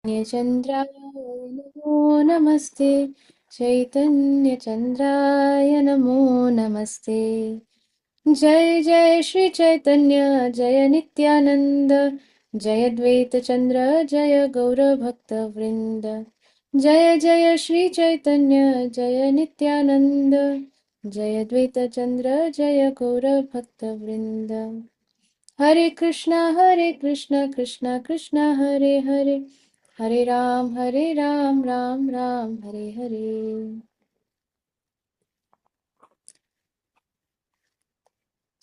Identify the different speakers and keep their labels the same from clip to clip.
Speaker 1: Chaitanya-Chandraya Namo Namaste. Chaitanya-Chandraya Namo Namaste. जय जय श्री चैतन्य जय नित्यानंद जय द्वैत चंद्र जय गौर भक्त वृंद जय जय श्री चैतन्य जय नित्यानंद जय द्वैत चंद्र जय गौर भक्त वृंद हरे Krishna Krishna Krishna Hare Hare Hare Ram Ram Ram Hare Hare.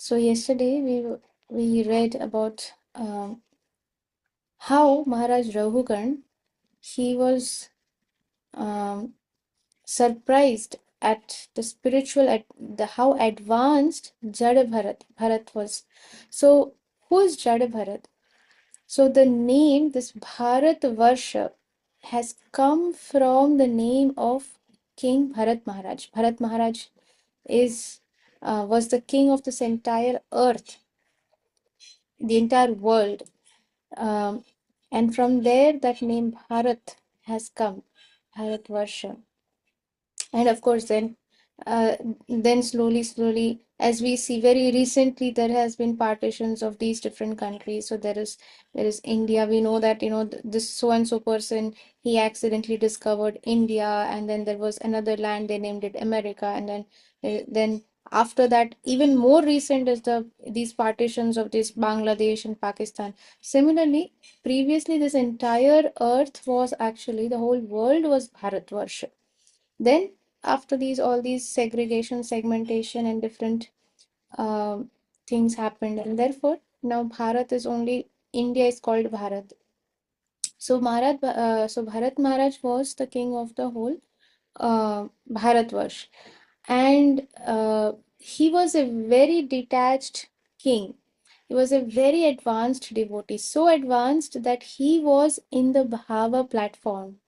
Speaker 1: So yesterday we read about how Maharaj Rahugan, he was surprised at the spiritual, at the how advanced Jada Bharat was. So who is Jada Bharat? So the name, this Bharat Varsha, has come from the name of King Bharat Maharaj. Bharat Maharaj is was the king of this entire earth, the entire world. And from there, that name Bharat has come, Bharat Varsha. And of course, uh, then slowly, as we see very recently, there has been partitions of these different countries. So there is India. We know that this so and so person, he accidentally discovered India, and then there was another land, they named it America, and then after that, even more recent is these partitions of this Bangladesh and Pakistan. Similarly, previously this entire earth was actually, the whole world was Bharatvarsha. Then after all these segregation, segmentation, and different things happened, and therefore now Bharat is only, India is called Bharat. So Bharat Maharaj was the king of the whole Bharatvarsh, and he was a very detached king. He was a very advanced devotee, so advanced that he was in the Bhava platform.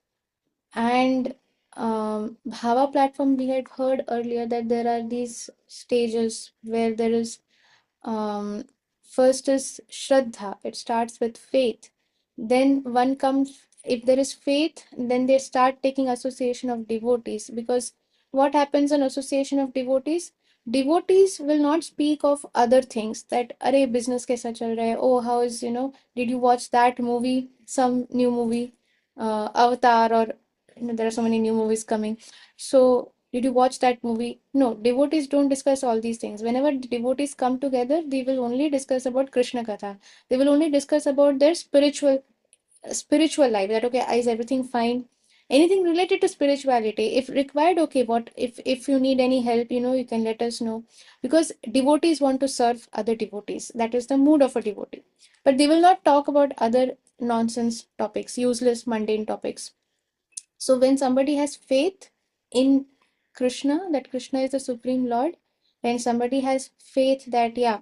Speaker 1: And Bhava platform, we had heard earlier that there are these stages where there is, um, first is Shraddha, it starts with faith. Then one comes, if there is faith, then they start taking association of devotees. Because what happens in association of devotees? Devotees will not speak of other things, that, Arey, business kaisa chal raha hai? Oh, how is, did you watch that movie, some new movie, Avatar, or there are so many new movies coming. So, did you watch that movie? No, devotees don't discuss all these things. Whenever the devotees come together, they will only discuss about Krishna Katha. They will only discuss about their spiritual life. That, okay, is everything fine? Anything related to spirituality, if required, okay, what if you need any help, you can let us know. Because devotees want to serve other devotees. That is the mood of a devotee. But they will not talk about other nonsense topics, useless, mundane topics. So when somebody has faith in Krishna, that Krishna is the Supreme Lord, when somebody has faith that, yeah,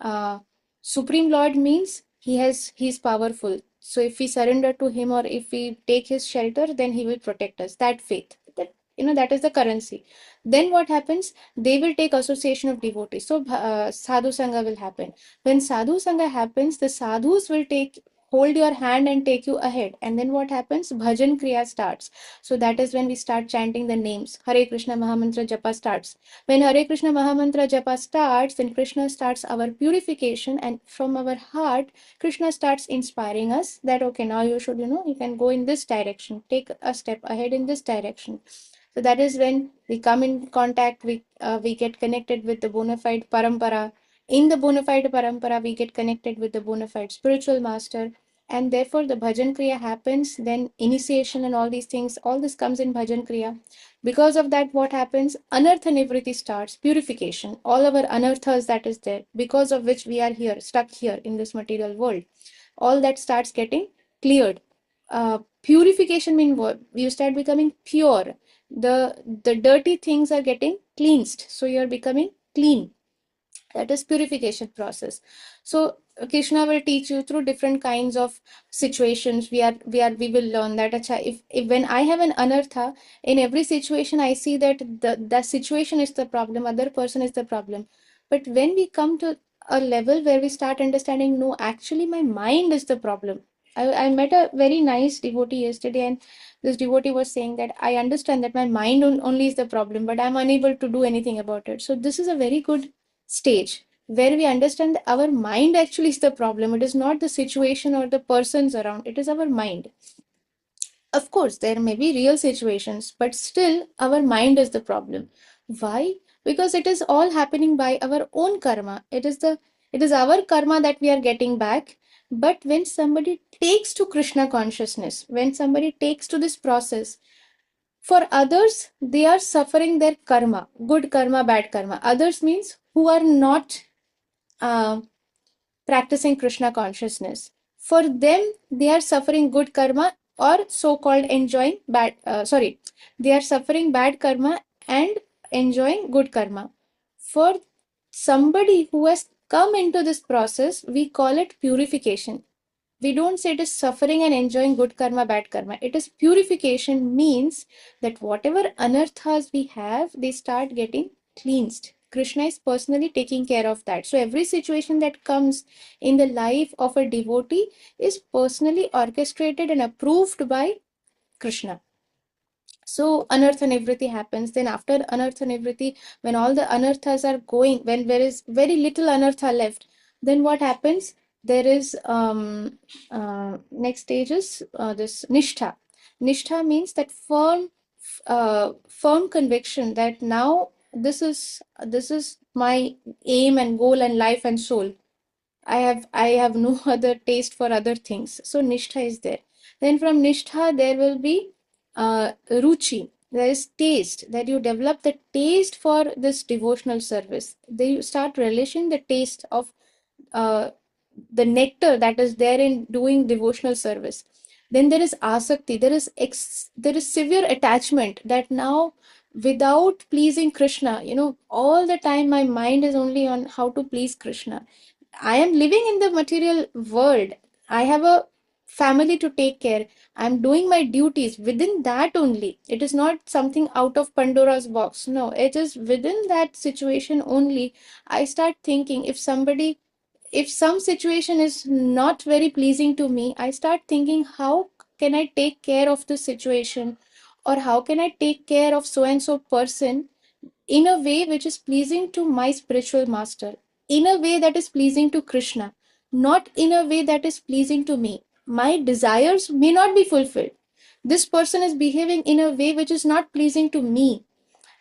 Speaker 1: uh, Supreme Lord means he's powerful. So if we surrender to him, or if we take his shelter, then he will protect us. That faith, that is the currency. Then what happens? They will take association of devotees. So sadhu sangha will happen. When sadhu sangha happens, the sadhus will hold your hand and take you ahead. And then what happens? Bhajan kriya starts. So that is when we start chanting the names. Hare Krishna Mahamantra Japa starts. When Hare Krishna Mahamantra Japa starts, then Krishna starts our purification, and from our heart, Krishna starts inspiring us that, okay, now you should, you can go in this direction, take a step ahead in this direction. So that is when we come in contact, we get connected with the bona fide parampara. In the bona fide parampara, we get connected with the bona fide spiritual master, and therefore the bhajan kriya happens. Then initiation and all these things, all this comes in bhajan kriya. Because of that, what happens? Anartha nivritti starts, purification. All our anarthas that is there, because of which we are here, stuck here in this material world, all that starts getting cleared. Purification means what? You start becoming pure. The dirty things are getting cleansed, so you are becoming clean. That is purification process. So Krishna will teach you through different kinds of situations. We will learn that, acha, if when I have an anartha, in every situation I see that the situation is the problem, other person is the problem. But when we come to a level where we start understanding, no, actually my mind is the problem, I met a very nice devotee yesterday, and this devotee was saying that I understand that my mind only is the problem, but I'm unable to do anything about it. So this is a very good stage where we understand that our mind actually is the problem. It is not the situation or the persons around, it is our mind. Of course, there may be real situations, but still our mind is the problem. Why? Because it is all happening by our own karma. It is our karma that we are getting back. But when somebody takes to Krishna consciousness, when somebody takes to this process, for others, they are suffering their karma, good karma, bad karma. Others means who are not uh, practicing Krishna consciousness. For them, they are suffering good karma or so-called enjoying they are suffering bad karma and enjoying good karma. For somebody who has come into this process, we call it purification. We don't say it is suffering and enjoying good karma, bad karma. It is purification, means that whatever anarthas we have, they start getting cleansed. Krishna is personally taking care of that. So every situation that comes in the life of a devotee is personally orchestrated and approved by Krishna. So anartha nivriti happens. Then after anartha nivriti, when all the anarthas are going, when there is very little anartha left, then what happens? There is next stage is this nishtha. Nishtha means that firm conviction that now this is my aim and goal and life and soul. I have no other taste for other things. So nishtha is there. Then from nishtha there will be ruchi. There is taste, that you develop the taste for this devotional service. They start relishing the taste of uh, the nectar that is there in doing devotional service. Then there is asakti. There is severe attachment that now, without pleasing Krishna, all the time my mind is only on how to please Krishna. I am living in the material world. I have a family to take care. I'm doing my duties within that only. It is not something out of Pandora's box. No, it is within that situation only. I start thinking, if some situation is not very pleasing to me, I start thinking, how can I take care of the situation? Or how can I take care of so and so person in a way which is pleasing to my spiritual master, in a way that is pleasing to Krishna, not in a way that is pleasing to me. My desires may not be fulfilled. This person is behaving in a way which is not pleasing to me.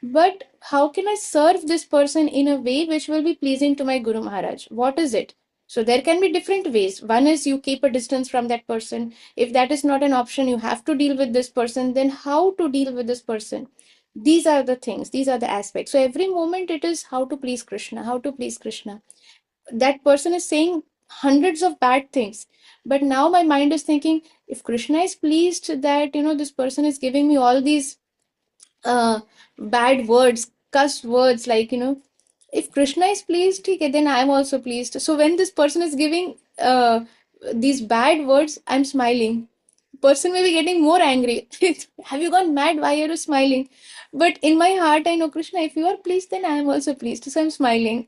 Speaker 1: But how can I serve this person in a way which will be pleasing to my Guru Maharaj? What is it? So there can be different ways. One is you keep a distance from that person. If that is not an option, you have to deal with this person. Then how to deal with this person? These are the things, these are the aspects. So every moment it is how to please Krishna, how to please Krishna. That person is saying hundreds of bad things. But now my mind is thinking, if Krishna is pleased that, this person is giving me all these bad words, cuss words, like, if Krishna is pleased, okay, then I am also pleased. So when this person is giving these bad words, I'm smiling. Person may be getting more angry. Have you gone mad? Why are you smiling? But in my heart, I know, Krishna, if you are pleased, then I am also pleased. So I'm smiling.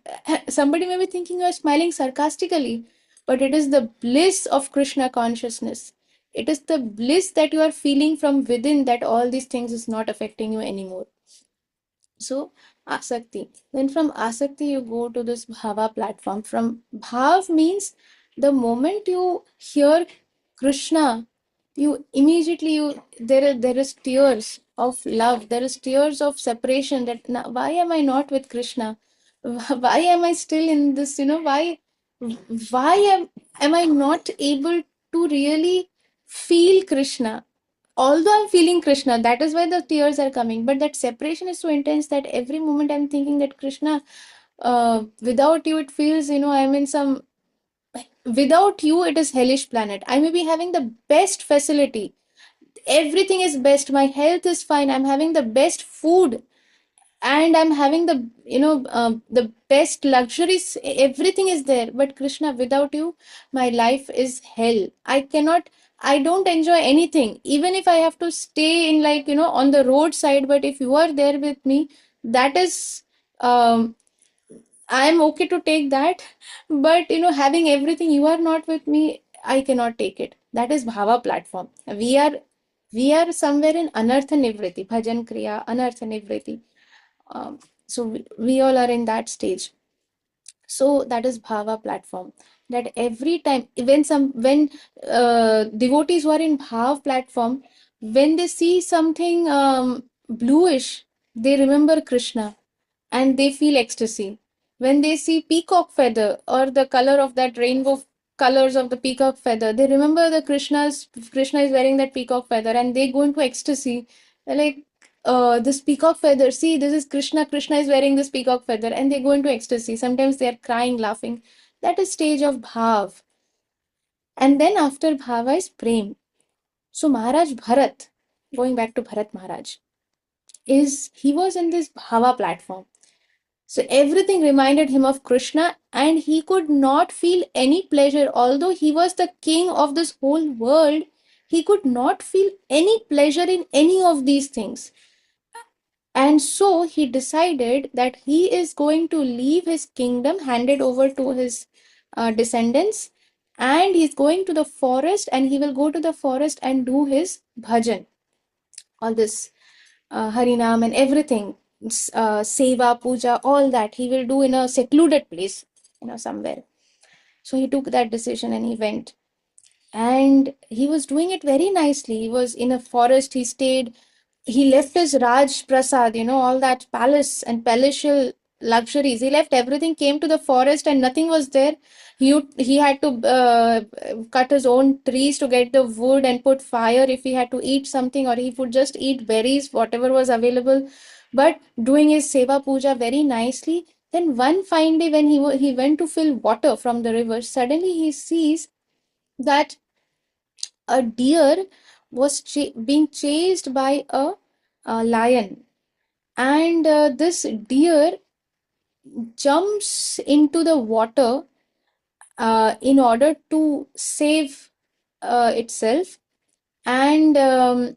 Speaker 1: Somebody may be thinking you are smiling sarcastically, but it is the bliss of Krishna consciousness. It is the bliss that you are feeling from within, that all these things is not affecting you anymore. So, asakti. Then from asakti, you go to this bhava platform. From bhav means the moment you hear Krishna, you immediately there is tears of love. There is tears of separation. That now, why am I not with Krishna? Why am I still in this? Why am I not able to really feel Krishna? Although I'm feeling Krishna, that is why the tears are coming. But that separation is so intense that every moment I'm thinking that Krishna, without you, it feels, I'm in some, without you, it is hellish planet. I may be having the best facility. Everything is best. My health is fine. I'm having the best food, and I'm having the best luxuries. Everything is there. But Krishna, without you, my life is hell. I don't enjoy anything, even if I have to stay in, like, on the roadside. But if you are there with me, that is, um I'm okay to take that. But having everything, you are not with me, I cannot take it. That is bhava platform. We are somewhere in anartha nivriti, bhajan kriya, anartha nivriti. So we all are in that stage. So that is bhava platform. That every time when devotees who are in bhav platform, when they see something bluish, they remember Krishna and they feel ecstasy. When they see peacock feather or the color of that rainbow colors of the peacock feather, they remember the Krishna is wearing that peacock feather and they go into ecstasy. They're like, this peacock feather, see, this is Krishna is wearing this peacock feather, and they go into ecstasy. Sometimes they are crying, laughing. That is stage of bhav. And then after bhava is prem. So Maharaj Bharat, going back to Bharat Maharaj, he was in this bhava platform. So everything reminded him of Krishna, and he could not feel any pleasure. Although he was the king of this whole world, he could not feel any pleasure in any of these things. And so he decided that he is going to leave his kingdom, handed over to his descendants, and he's going to the forest, and he will go to the forest and do his bhajan, all this Harinam and everything, Seva, Puja, all that he will do in a secluded place, somewhere. So he took that decision and he went. And he was doing it very nicely. He was in a forest, he stayed. He left his Raj Prasad, all that palace and palatial luxuries. He left everything, came to the forest, and nothing was there. He had to cut his own trees to get the wood and put fire if he had to eat something, or he would just eat berries, whatever was available. But doing his seva puja very nicely. Then one fine day, when he went to fill water from the river, suddenly he sees that a deer was being chased by a lion, and this deer jumps into the water in order to save itself. And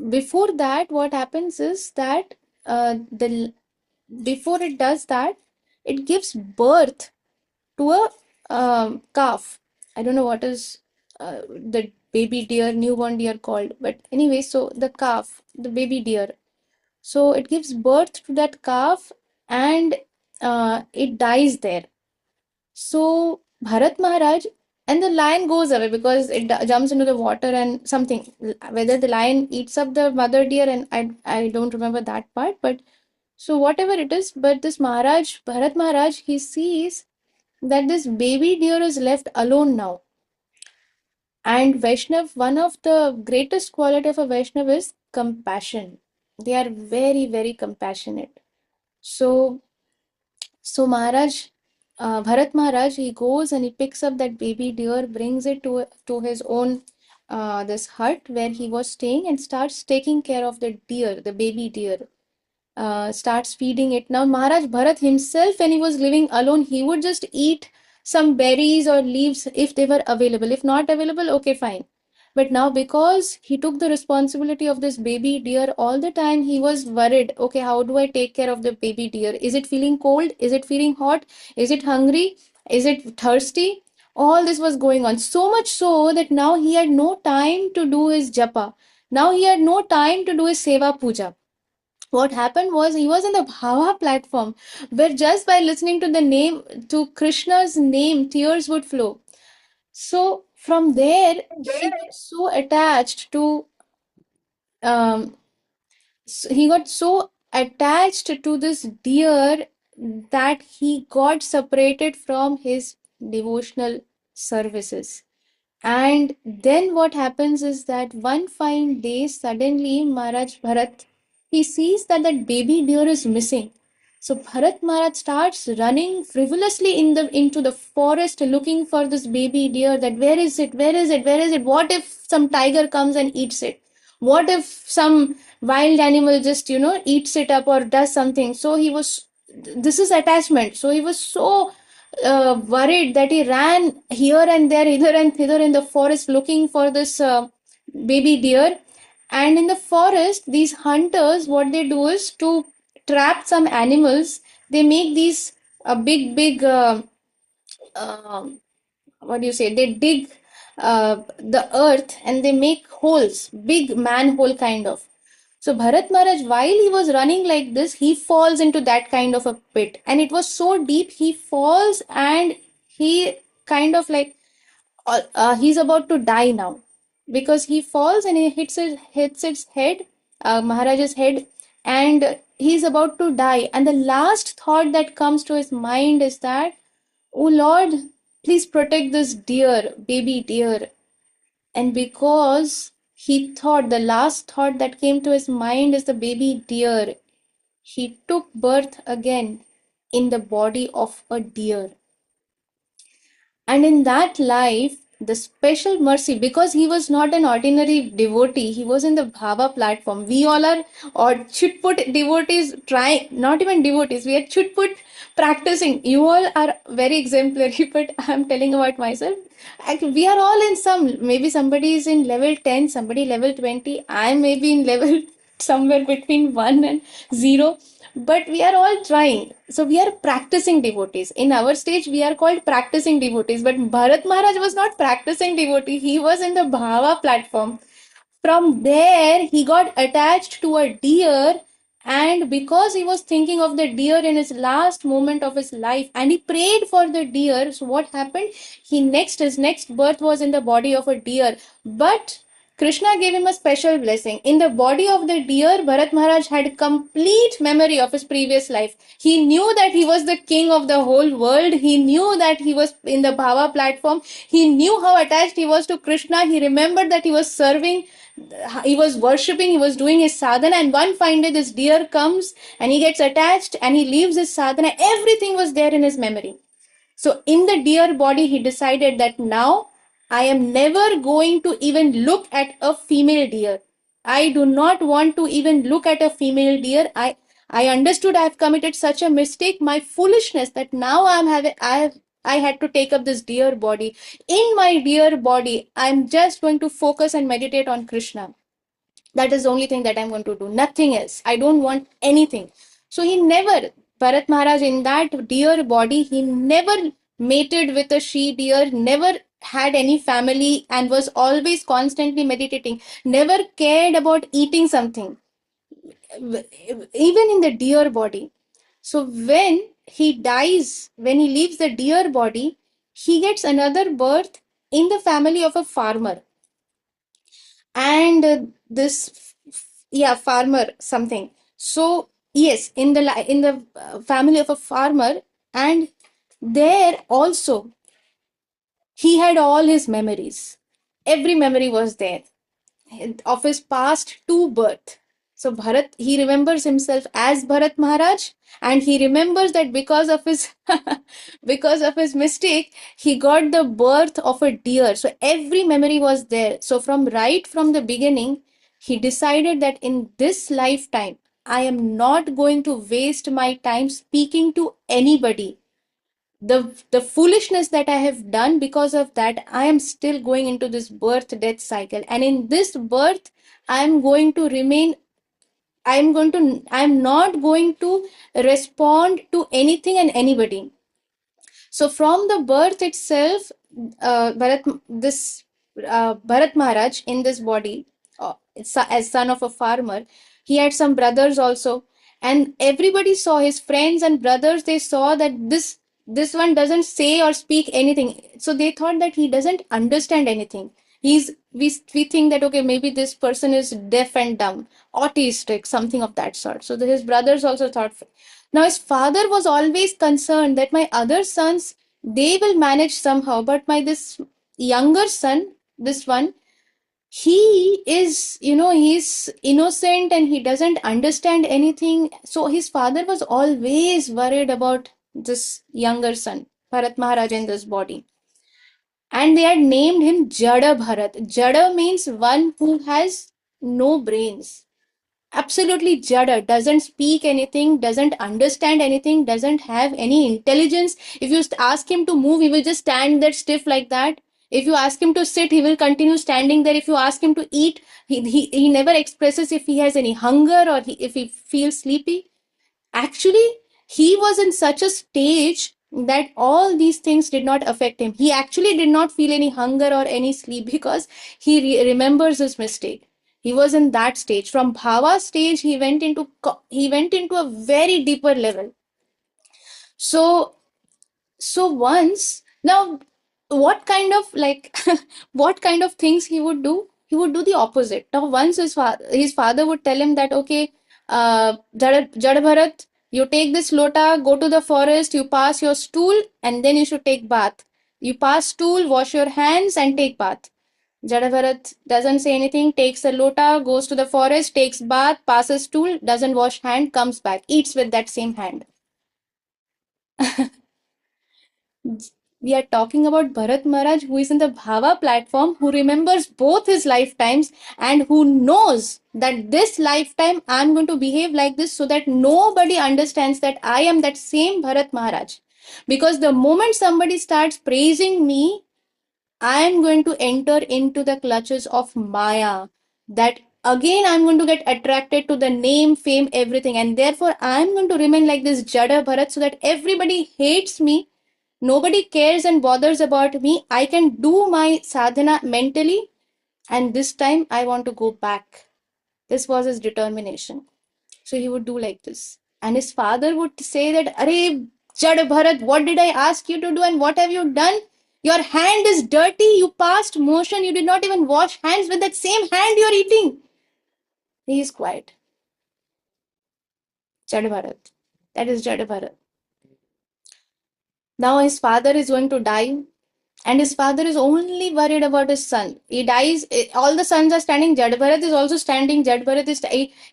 Speaker 1: before that, what happens is that the before it does that, it gives birth to a calf. I don't know what is the baby deer, newborn deer called, but anyway, so the calf, the baby deer. So it gives birth to that calf, and it dies there. So Bharat Maharaj, and the lion goes away because it jumps into the water and something. Whether the lion eats up the mother deer, and I don't remember that part, but so whatever it is, but this Maharaj, Bharat Maharaj, he sees that this baby deer is left alone now. And Vaishnav, one of the greatest quality of a Vaishnav is compassion. They are very, very compassionate. So, Maharaj, Bharat Maharaj, he goes and he picks up that baby deer, brings it to his own this hut where he was staying, and starts taking care of the deer, the baby deer. Starts feeding it. Now, Maharaj Bharat himself, when he was living alone, he would just eat some berries or leaves if they were available. If not available, okay, fine. But now, because he took the responsibility of this baby deer all the time, he was worried. Okay, how do I take care of the baby deer? Is it feeling cold? Is it feeling hot? Is it hungry? Is it thirsty? All this was going on. So much so that now he had no time to do his japa. Now he had no time to do his seva puja. What happened was, he was in the bhava platform, where just by listening to the name, to Krishna's name, tears would flow. So from there, he got so attached to um, he got so attached to this deer that he got separated from his devotional services. And then what happens is that one fine day, suddenly Maharaj Bharat, he sees that baby deer is missing. So Bharat Maharaj starts running frivolously into the forest, looking for this baby deer. That where is it? Where is it? Where is it? What if some tiger comes and eats it? What if some wild animal just eats it up or does something? So he was. This is attachment. So he was so worried that he ran here and there, hither and thither in the forest, looking for this baby deer. And in the forest, these hunters, what they do is, to trap some animals, they make these big, big, um what do you say? They dig the earth, and they make holes, big manhole kind of. So Bharat Maharaj, while he was running like this, he falls into that kind of a pit, and it was so deep. He falls, and he kind of like he's about to die now, because he falls and he hits his head, Maharaj's head, and he's about to die. And the last thought that comes to his mind is that, oh Lord, please protect this deer, baby deer. And because he thought, the last thought that came to his mind is the baby deer, he took birth again in the body of a deer. And in that life, the special mercy, because he was not an ordinary devotee, he was in the Bhava platform. We all are, or Chutput devotees, trying, not even devotees, we are Chutput practicing. You all are very exemplary, but I'm telling about myself. We are all in some, maybe somebody is in level 10, somebody level 20, I may be in level somewhere between 1 and 0, but we are all trying. So we are practicing devotees. In our stage, we are called practicing devotees. But Bharat Maharaj was not practicing devotee. He was in the Bhava platform. From there, he got attached to a deer, and because he was thinking of the deer in his last moment of his life, and he prayed for the deer, so what happened? His next birth was in the body of a deer. But Krishna gave him a special blessing. In the body of the deer, Bharat Maharaj had complete memory of his previous life. He knew that he was the king of the whole world. He knew that he was in the Bhava platform. He knew how attached he was to Krishna. He remembered that he was serving, he was worshipping, he was doing his sadhana, and one fine day this deer comes and he gets attached and he leaves his sadhana. Everything was there in his memory. So in the deer body, he decided that now I am never going to even look at a female deer. I do not want to even look at a female deer. I understood I have committed such a mistake, my foolishness, that now I had to take up this deer body. In my deer body, I'm just going to focus and meditate on Krishna. That is the only thing that I'm going to do. Nothing else. I don't want anything. So he never, Bharat Maharaj, in that deer body, he never mated with a she deer, never had any family, and was always constantly meditating, never cared about eating something, even in the deer body. So when he dies, when he leaves the deer body, he gets another birth in the family of a farmer. And this, yeah, farmer something. So yes, in the family of a farmer, and there also he had all his memories. Every memory was there of his past to birth. So Bharat, he remembers himself as Bharat Maharaj, and he remembers that because of his because of his mistake, he got the birth of a deer. So every memory was there. So from the beginning, he decided that in this lifetime, I am not going to waste my time speaking to anybody. The foolishness that I have done, because of that I am still going into this birth death cycle, and in this birth I am going to remain, I'm not going to respond to anything and anybody. So from the birth itself, Bharat Maharaj in this body, as son of a farmer, he had some brothers also, and everybody saw, his friends and brothers, they saw that this one doesn't say or speak anything. So they thought that he doesn't understand anything. We think that, okay, maybe this person is deaf and dumb, autistic, something of that sort. So his brothers also thought. Now his father was always concerned that my other sons, they will manage somehow, but my this younger son, this one, he is, he's innocent and he doesn't understand anything. So his father was always worried about this younger son, Bharat Maharaj, in this body. And they had named him Jada Bharat. Jada means one who has no brains. Absolutely jada, doesn't speak anything, doesn't understand anything, doesn't have any intelligence. If you ask him to move, he will just stand there stiff like that. If you ask him to sit, he will continue standing there. If you ask him to eat, he never expresses if he has any hunger or if he feels sleepy. Actually, he was in such a stage that all these things did not affect him. He actually did not feel any hunger or any sleep because he remembers his mistake. He was in that stage. From bhava stage, he went into a very deeper level. So once now, what kind of what kind of things he would do? He would do the opposite. Now, once his father would tell him that, okay, Jad Bharat, you take this lota, go to the forest, you pass your stool, and then you should take bath. You pass stool, wash your hands, and take bath. Jada Bharat doesn't say anything, takes a lota, goes to the forest, takes bath, passes stool, doesn't wash hand, comes back, eats with that same hand. We are talking about Bharat Maharaj, who is in the Bhava platform, who remembers both his lifetimes and who knows that this lifetime I'm going to behave like this so that nobody understands that I am that same Bharat Maharaj. Because the moment somebody starts praising me, I am going to enter into the clutches of Maya. That again, I'm going to get attracted to the name, fame, everything. And therefore, I'm going to remain like this Jada Bharat so that everybody hates me. Nobody cares and bothers about me. I can do my sadhana mentally. And this time, I want to go back. This was his determination. So he would do like this. And his father would say that, Arey, Jad Bharat, what did I ask you to do and what have you done? Your hand is dirty. You passed motion. You did not even wash hands with that same hand you're eating. He is quiet. Jad Bharat. That is Jad Bharat. Now his father is going to die. And his father is only worried about his son. He dies. All the sons are standing. Jad Bharat is also standing. Jad Bharat is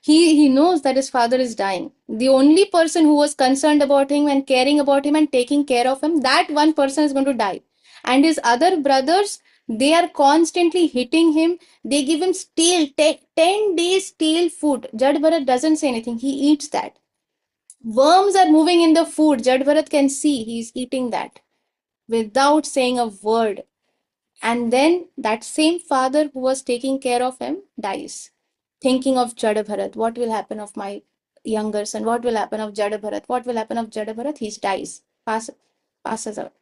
Speaker 1: he knows that his father is dying. The only person who was concerned about him and caring about him and taking care of him, that one person is going to die. And his other brothers, they are constantly hitting him. They give him stale 10 days stale food. Jad Bharat doesn't say anything. He eats that. Worms are moving in the food. Jad Bharat can see he's eating that without saying a word. And then that same father who was taking care of him dies, thinking of Jada Bharat. What will happen of my younger son? What will happen of Jada Bharat? What will happen of Jada Bharat? He dies, passes out.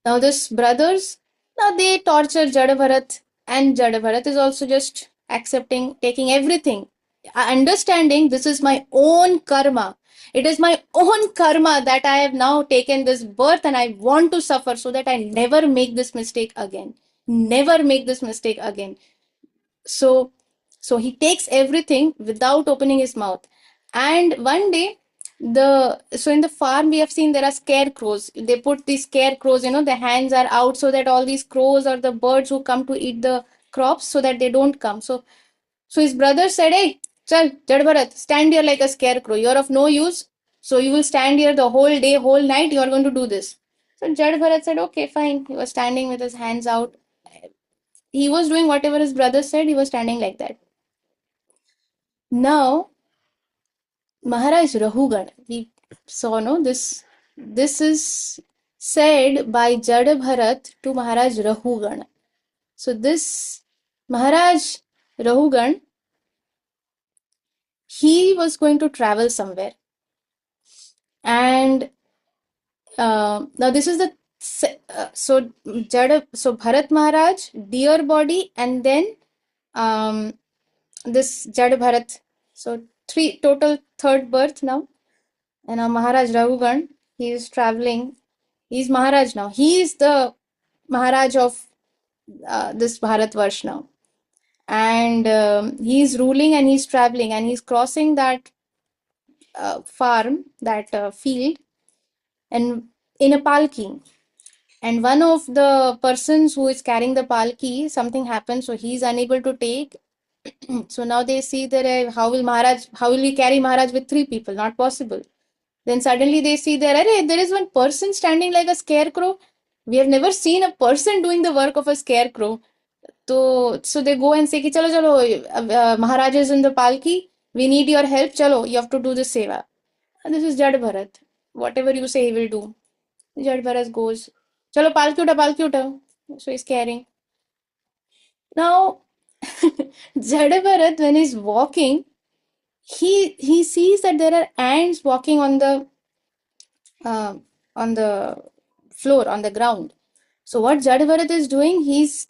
Speaker 1: Now this brothers, now they torture Jada Bharat, and Jada Bharat is also just accepting, taking everything, understanding this is my own karma. It is my own karma that I have now taken this birth and I want to suffer so that I never make this mistake again. Never make this mistake again. So, he takes everything without opening his mouth. And one day, in the farm we have seen there are scarecrows. They put these scarecrows, the hands are out so that all these crows or the birds who come to eat the crops so that they don't come. So his brother said, hey, chal, Jad Bharat, stand here like a scarecrow. You're of no use. So you will stand here the whole day, whole night. You're going to do this. So Jad Bharat said, okay, fine. He was standing with his hands out. He was doing whatever his brother said. He was standing like that. Now, Maharaj Rahugan, we saw, no, this is said by Jad Bharat to Maharaj Rahugan. So this Maharaj Rahugan, he was going to travel somewhere. And now this is the so Bharat Maharaj, dear body, and then this Jada Bharat. So three total third birth now. And now Maharaj Raghugan, he is traveling. He's Maharaj now. He is the Maharaj of this Bharat Varsh now. And he's ruling and he's traveling and he's crossing that farm, that field, and in a palki. And one of the persons who is carrying the palki, something happens, so he's unable to take. So now they see that how will he carry Maharaj with three people? Not possible. Then suddenly they see there is one person standing like a scarecrow. We have never seen a person doing the work of a scarecrow. So they go and say, Chalo, chalo, Maharaj is in the palki. We need your help. Chalo, you have to do this seva. And this is Jad Bharat. Whatever you say, he will do. Jad Bharat goes, Chalo, palki uta, palki uta. So he's carrying. Now, Jad Bharat, when he's walking, he sees that there are ants walking on the floor, on the ground. So what Jadavarat is doing, he's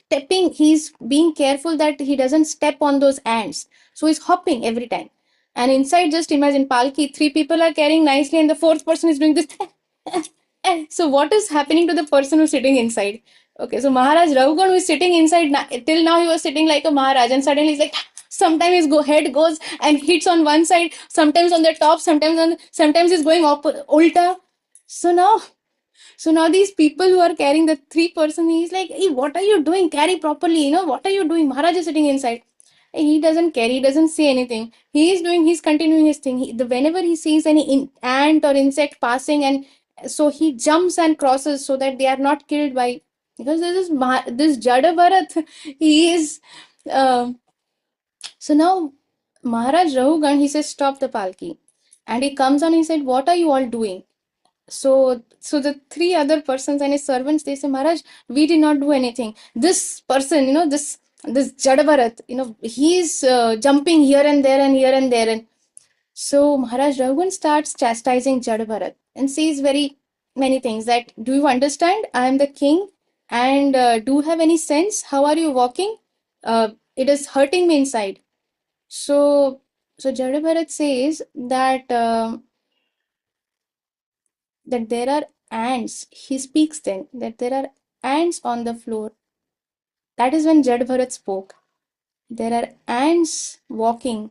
Speaker 1: being careful that he doesn't step on those ants. So he's hopping every time. And inside, just imagine Palki, three people are carrying nicely, and the fourth person is doing this. So what is happening to the person who's sitting inside? Okay, so Maharaj Raghugan, who is sitting inside, till now he was sitting like a Maharaj, and suddenly he's like, sometimes his head goes and hits on one side, sometimes on the top, sometimes he's going ulta. So now these people who are carrying the three-person, he's like, hey, what are you doing? Carry properly, what are you doing? Maharaj is sitting inside. He doesn't carry, he doesn't say anything. He's continuing his thing. Whenever he sees any ant or insect passing, and so he jumps and crosses so that they are not killed by, because this Jada Bharat, he is, uh, so now Maharaj Rahugan, he says, stop the palki. And he comes on, he said, what are you all doing? So the three other persons and his servants, they say, Maharaj, we did not do anything. This person, this Jadavarat, he's jumping here and there and here and there. And so Maharaj Raghuvan starts chastising Jadavarat and says very many things, that, do you understand? I am the king, and do you have any sense? How are you walking? It is hurting me inside. So Jadavarat says that there are ants. He speaks then that there are ants on the floor. That is when Jad Bharat spoke. There are ants walking.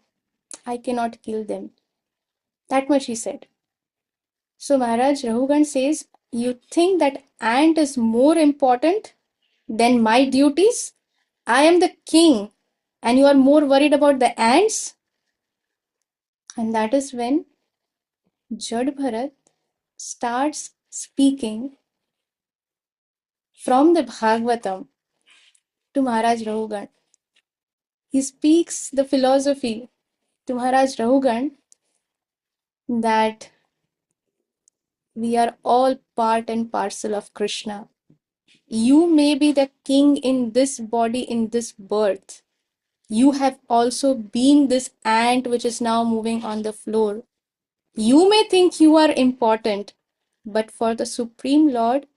Speaker 1: I cannot kill them. That much he said. So Maharaj Rahugan says, you think that ant is more important than my duties? I am the king, and you are more worried about the ants? And that is when Jad Bharat starts speaking from the Bhagavatam to Maharaj Rahugan. He speaks the philosophy to Maharaj Rahugan, that we are all part and parcel of Krishna. You may be the king in this body, in this birth. You have also been this ant which is now moving on the floor. You may think you are important, but for the Supreme Lord,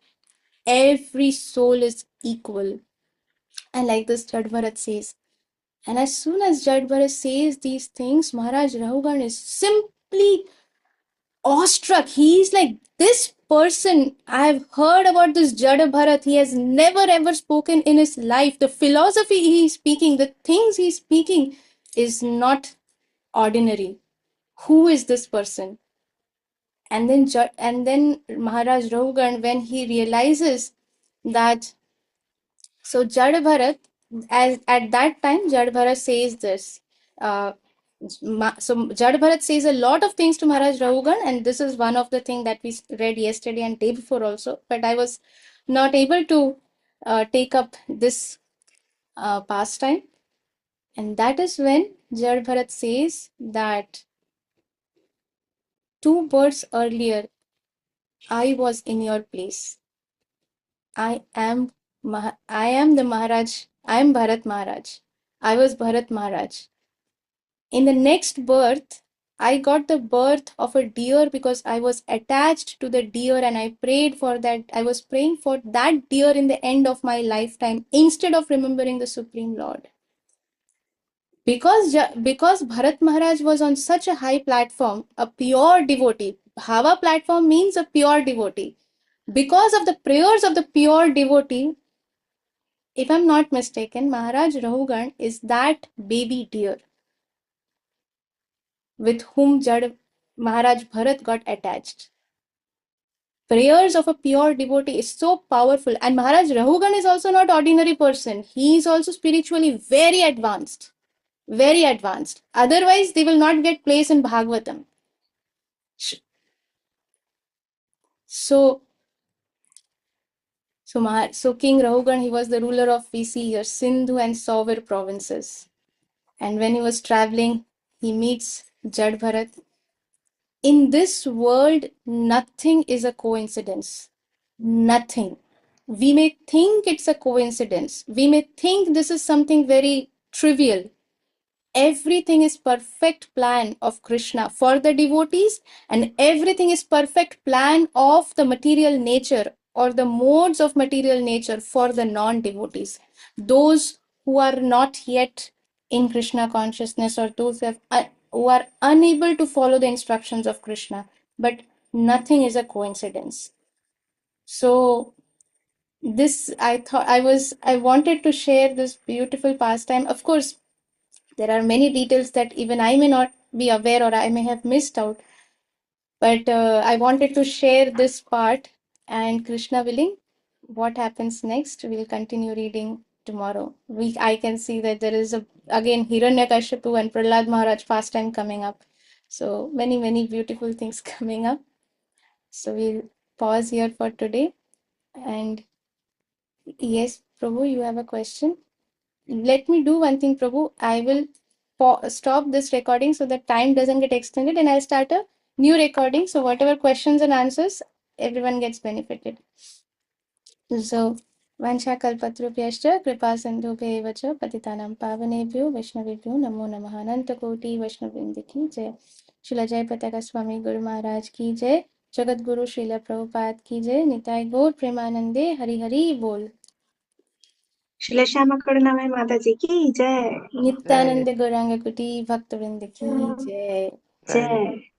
Speaker 1: every soul is equal. And like this, Jadbharat says. And as soon as Jadbharat says these things, Maharaj Rahugan is simply awestruck. He's like, this person, I've heard about this Jada Bharat. He has never ever spoken in his life. The philosophy he's speaking, the things he's speaking is not ordinary. Who is this person? And then Maharaj Rahugan, when he realizes that, so Jada Bharat, as at that time, Jada Bharat says this. So Jada Bharat says a lot of things to Maharaj Rahugan, and this is one of the things that we read yesterday and day before also. But I was not able to take up this pastime, and that is when Jada Bharat says that 2 births earlier, I was in your place. I am the Maharaj. I am Bharat Maharaj. I was Bharat Maharaj. In the next birth, I got the birth of a deer because I was attached to the deer, and I prayed for that. I was praying for that deer in the end of my lifetime instead of remembering the Supreme Lord. Because Bharat Maharaj was on such a high platform, a pure devotee. Bhava platform means a pure devotee. Because of the prayers of the pure devotee, if I'm not mistaken, Maharaj Rahugan is that baby deer with whom Maharaj Bharat got attached. Prayers of a pure devotee is so powerful. And Maharaj Rahugan is also not ordinary person. He is also spiritually very advanced. Very advanced. Otherwise, they will not get place in Bhagavatam. So, so King Rahugan, he was the ruler of, we see here, Sindhu and Sauvir provinces. And when he was traveling, he meets Jad Bharat. In this world, nothing is a coincidence. Nothing. We may think it's a coincidence. We may think this is something very trivial. everything is perfect plan of Krishna for the devotees, and everything is perfect plan of the material nature or the modes of material nature for the non-devotees, those who are not yet in Krishna consciousness, or those who are unable to follow the instructions of Krishna. But nothing is a coincidence. So this, I wanted to share this beautiful pastime. Of course, there are many details that even I may not be aware, or I may have missed out. But I wanted to share this part, and Krishna willing, what happens next? We'll continue reading tomorrow. I can see that there is again Hiranyakashipu and Prahlad Maharaj pastime coming up. So many beautiful things coming up. So we'll pause here for today. And yes, Prabhu, you have a question? Let me do one thing, Prabhu. I will stop this recording so that time doesn't get extended, and I'll start a new recording. So whatever questions and answers, everyone gets benefited. So, Vansha kalpatrupyascha kripa sindhubheva cha patitanam pavanebhyo vaishnavebhyo namo namaha ananta koti vaishnavindi ki jai. Srila Jai Pataka Swami Guru Maharaj ki jai. Jagat Guru Srila Prabhupada ki jai. Nitai Gaur Premanande Hari Hari Bol.
Speaker 2: Srila Shyama करुणामय माताजी की जय।
Speaker 1: नित्यानंद गौरांग कुटी भक्तवृंद की जय।
Speaker 2: जय।